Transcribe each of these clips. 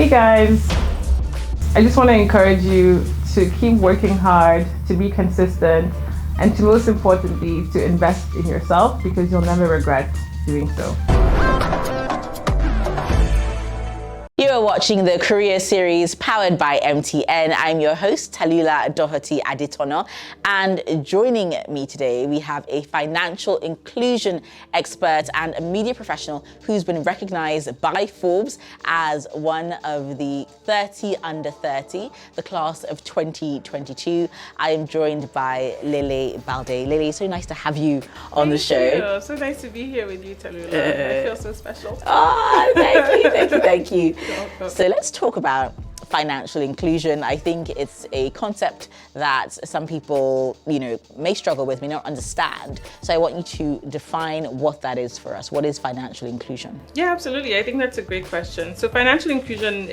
Hey guys, I just want to encourage you to keep working hard, to be consistent, and to most importantly, to invest in yourself because you'll never regret doing so. You are watching the Career Series powered by MTN. I'm your host, Talula Doherty Aditono, and joining me today, we have a financial inclusion expert and a media professional who's been recognized by Forbes as one of the 30 under 30, the class of 2022. I am joined by Lehle Balde. Lehle, so nice to have you on the show. So nice to be here with you, Talula. I feel so special. Oh, thank you. So let's talk about financial inclusion. I think it's a concept that some people, may struggle with, may not understand. So I want you to define what that is for us. What is financial inclusion? Yeah, absolutely. I think that's a great question. So financial inclusion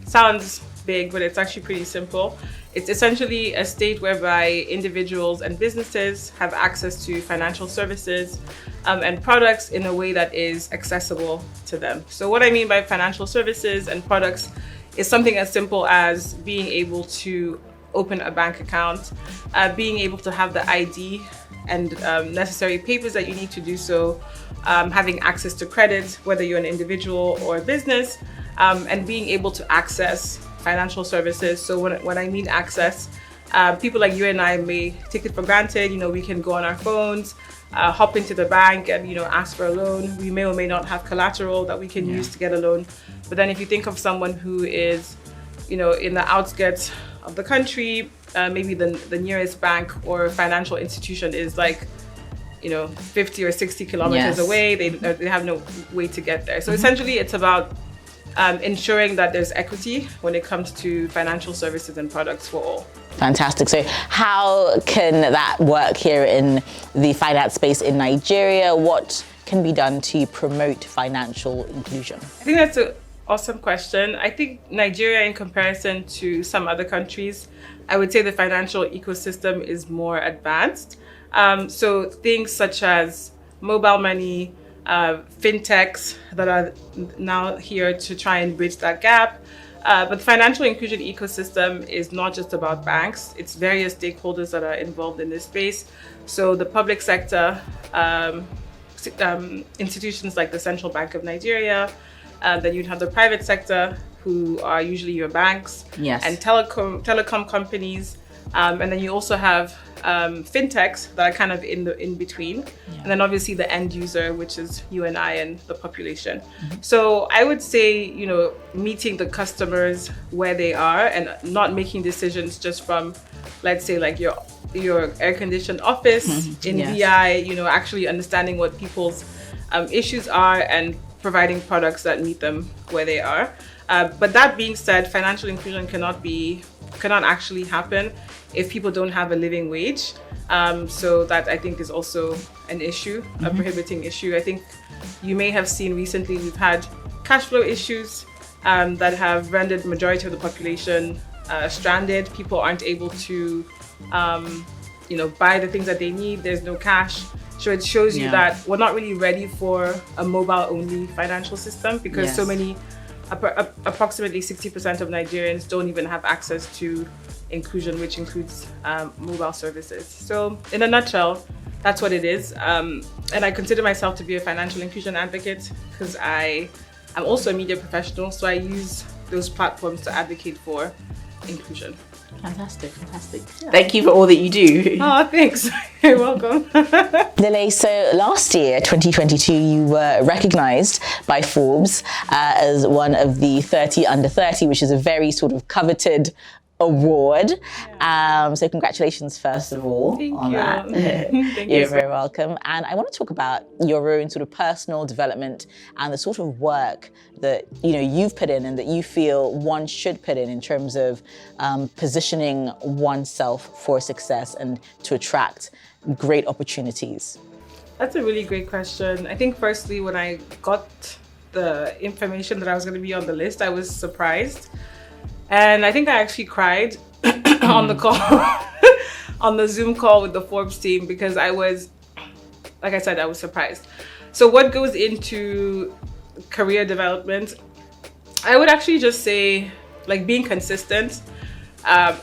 sounds big, but it's actually pretty simple. It's essentially a state whereby individuals and businesses have access to financial services and products in a way that is accessible to them. So what I mean by financial services and products is something as simple as being able to open a bank account, being able to have the ID and necessary papers that you need to do so, having access to credit, whether you're an individual or a business, and being able to access financial services. So when I mean access, people like you and I may take it for granted. We can go on our phones, hop into the bank and ask for a loan. We may or may not have collateral that we can use to get a loan. But then if you think of someone who is, in the outskirts of the country, maybe the nearest bank or financial institution is like 50 or 60 kilometers away. They have no way to get there. So essentially it's about ensuring that there's equity when it comes to financial services and products for all. Fantastic. So how can that work here in the finance space in Nigeria? What can be done to promote financial inclusion? I think that's an awesome question. I think Nigeria, in comparison to some other countries, I would say the financial ecosystem is more advanced. So things such as mobile money, fintechs that are now here to try and bridge that gap. But the financial inclusion ecosystem is not just about banks. It's various stakeholders that are involved in this space. So the public sector, institutions like the Central Bank of Nigeria, then you'd have the private sector, who are usually your banks, and telecom companies. And then you also have fintechs that are kind of in between. And then obviously the end user, which is you and I and the population. So I would say, meeting the customers where they are and not making decisions just from, let's say, like your air-conditioned office in VI, actually understanding what people's issues are and providing products that meet them where they are. But that being said, financial inclusion cannot actually happen if people don't have a living wage. So that I think is also an issue, a prohibiting issue. I think you may have seen recently we've had cash flow issues that have rendered majority of the population stranded. People aren't able to, buy the things that they need. There's no cash. So it shows you that we're not really ready for a mobile-only financial system because so many, approximately 60% of Nigerians don't even have access to inclusion, which includes mobile services. So in a nutshell, that's what it is. And I consider myself to be a financial inclusion advocate because I am also a media professional. So I use those platforms to advocate for inclusion. Fantastic. Yeah. Thank you for all that you do. Oh, thanks. You're welcome. Lehle, so last year, 2022, you were recognized by Forbes as one of the 30 under 30, which is a very sort of coveted award. So congratulations, first of all, on that. Thank You're you very welcome. And I want to talk about your own sort of personal development and the sort of work that you've put in and that you feel one should put in terms of positioning oneself for success and to attract great opportunities. That's a really great question. I think firstly, when I got the information that I was going to be on the list, I was surprised. And I think I actually cried on the call, on the Zoom call with the Forbes team because I was, like I said, I was surprised. So what goes into career development? I would actually just say, like, being consistent.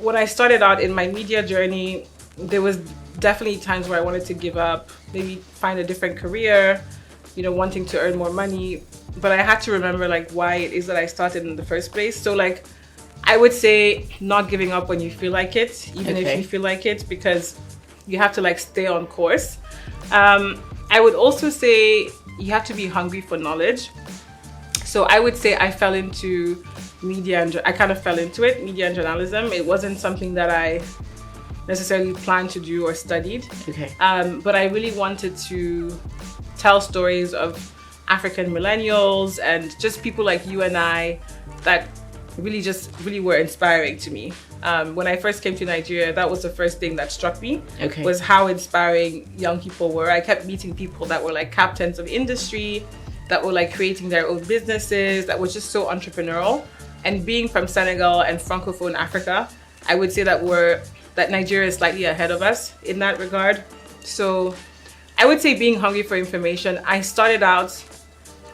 When I started out in my media journey, there was definitely times where I wanted to give up, maybe find a different career, wanting to earn more money. But I had to remember, like, why it is that I started in the first place. So, like, I would say not giving up when you feel like it, even if you feel like it, because you have to, like, stay on course. I would also say you have to be hungry for knowledge. So I would say I fell into media and I kind of fell into it, media and journalism. It wasn't something that I necessarily planned to do or studied. But I really wanted to tell stories of African millennials and just people like you and I that really were inspiring to me. When I first came to Nigeria, that was the first thing that struck me, was how inspiring young people were. I kept meeting people that were like captains of industry, that were like creating their own businesses, that was just so entrepreneurial. And being from Senegal and Francophone Africa, I would say that Nigeria is slightly ahead of us in that regard. So I would say being hungry for information. I started out,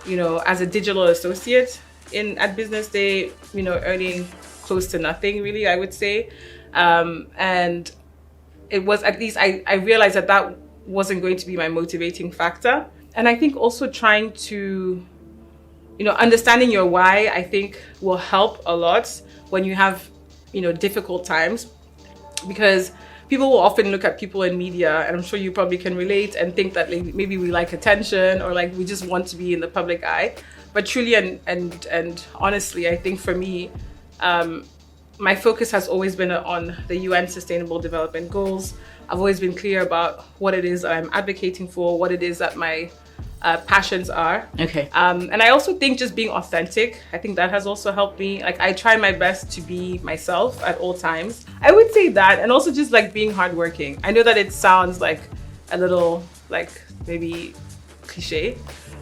as a digital associate at Business Day, earning close to nothing really, I would say. And it was, at least I realized that wasn't going to be my motivating factor. And I think also trying to, understanding your why, I think will help a lot when you have, difficult times, because people will often look at people in media, and I'm sure you probably can relate, and think that maybe we like attention or like we just want to be in the public eye. But truly and honestly, I think for me, my focus has always been on the UN Sustainable Development Goals. I've always been clear about what it is that I'm advocating for, what it is that my passions are. And I also think just being authentic, I think that has also helped me. Like, I try my best to be myself at all times. I would say that, and also just like being hardworking. I know that it sounds like a little like maybe cliche,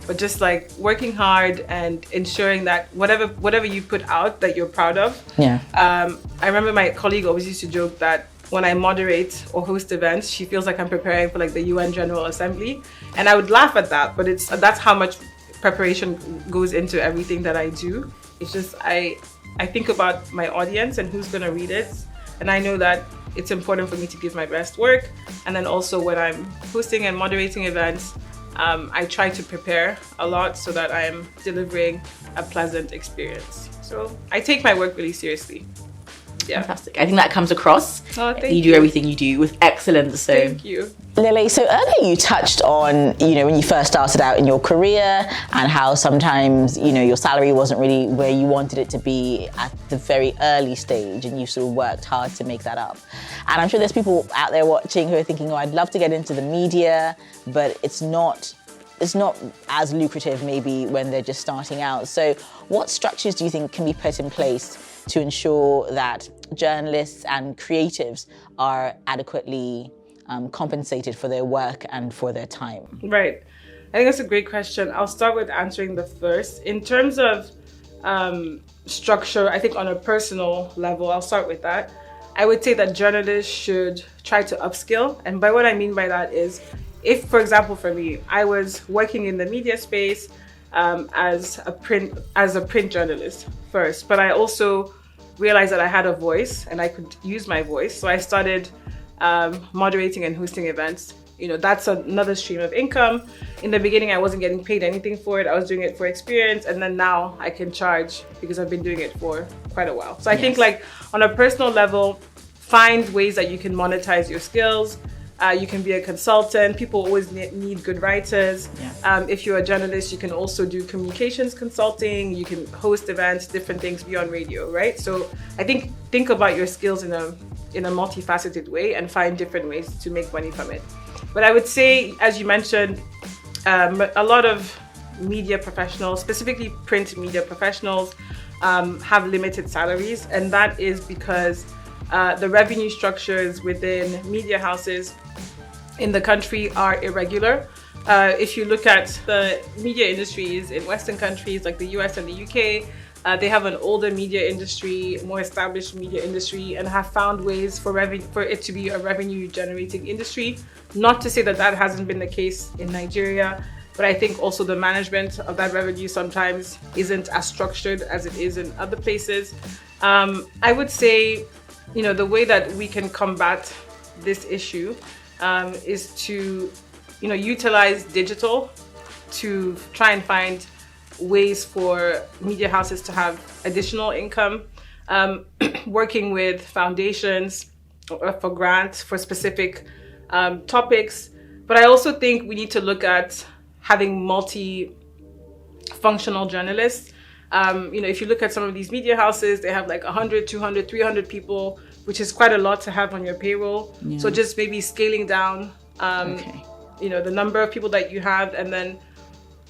but just like working hard and ensuring that whatever you put out that you're proud of. I remember my colleague always used to joke that when I moderate or host events, she feels like I'm preparing for like the UN General Assembly. And I would laugh at that, but that's how much preparation goes into everything that I do. It's just, I think about my audience and who's gonna read it. And I know that it's important for me to give my best work. And then also when I'm hosting and moderating events, I try to prepare a lot so that I am delivering a pleasant experience. So I take my work really seriously. Fantastic. I think that comes across. Thank you do everything you do with excellence. So thank you. Lehle, so earlier you touched on, when you first started out in your career and how sometimes, your salary wasn't really where you wanted it to be at the very early stage, and you sort of worked hard to make that up. And I'm sure there's people out there watching who are thinking, I'd love to get into the media, but it's not as lucrative maybe when they're just starting out. So what structures do you think can be put in place to ensure that journalists and creatives are adequately compensated for their work and for their time? Right. I think that's a great question. I'll start with answering the first. In terms of structure, I think on a personal level, I'll start with that. I would say that journalists should try to upskill. And by what I mean by that is, if, for example, for me, I was working in the media space as a print journalist first, but I also realized that I had a voice and I could use my voice. So I started moderating and hosting events. That's another stream of income. In the beginning, I wasn't getting paid anything for it. I was doing it for experience. And then now I can charge because I've been doing it for quite a while. So I think like on a personal level, find ways that you can monetize your skills. You can be a consultant. People always need good writers. If you're a journalist, you can also do communications consulting. You can host events, different things beyond radio, right? So I think about your skills in a multifaceted way and find different ways to make money from it. But I would say, as you mentioned, a lot of media professionals, specifically print media professionals, have limited salaries, and that is because the revenue structures within media houses in the country are irregular. If you look at the media industries in Western countries like the US and the UK, they have an older media industry, more established media industry, and have found ways for it to be a revenue generating industry. Not to say that hasn't been the case in Nigeria. But I think also the management of that revenue sometimes isn't as structured as it is in other places. I would say, the way that we can combat this issue is to, utilize digital to try and find ways for media houses to have additional income, working with foundations for grants for specific topics. But I also think we need to look at having multi-functional journalists. If you look at some of these media houses, they have like 100, 200, 300 people, which is quite a lot to have on your payroll. Yeah. So just maybe scaling down, the number of people that you have,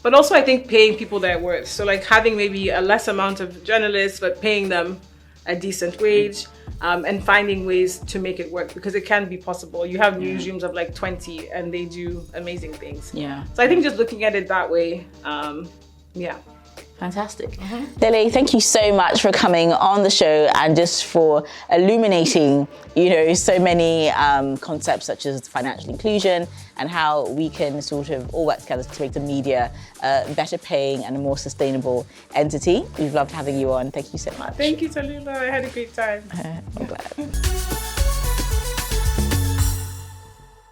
but also I think paying people their worth. So like having maybe a less amount of journalists, but paying them a decent wage, and finding ways to make it work, because it can be possible. You have newsrooms of like 20 and they do amazing things. Yeah. So I think just looking at it that way, Fantastic. Lehle, thank you so much for coming on the show and just for illuminating, so many concepts such as financial inclusion and how we can sort of all work together to make the media better paying and a more sustainable entity. We've loved having you on. Thank you so much. Thank you, Tallulah. I had a great time. I'm glad.